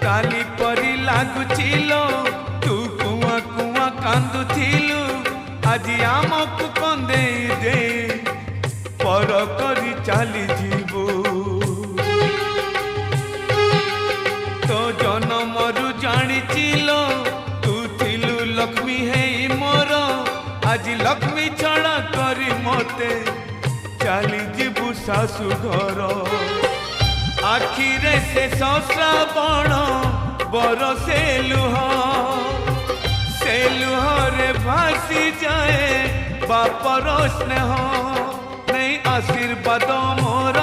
काली परी लागुचिलो तू कुआ कुआ कांदुथिलु आज आमकु कंदे दे पर करी चली जीवो तो जनमरु जानिचिलो तू थिलु लक्ष्मी है मोर आज लक्ष्मी छड़ा करी मते चली जीवु सासु घर आखिरे से श्रावण बरसे लुह से लुहरे भासी जाए बापर स्नेह नहीं आशीर्वाद मोर